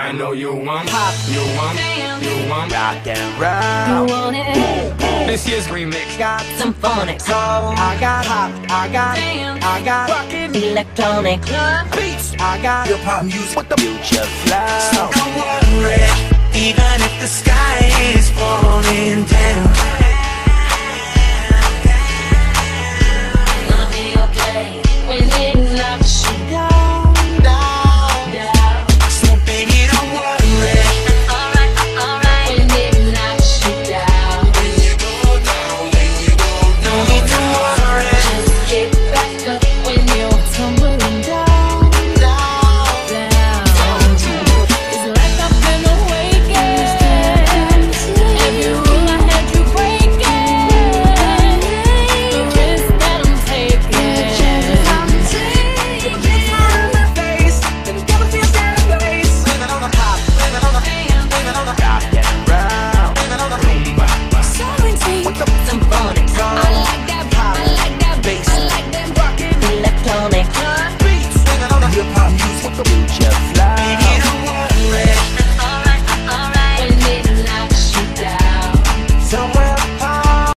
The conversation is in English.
I know you want pop, you want rock and roll. You want it? This year's remix Got some phonics. soul. I got pop, I got rockin' Electronic beats. I got hip hop music with the future flow. So don't worry, even if the sky is falling down. Gonna be okay when it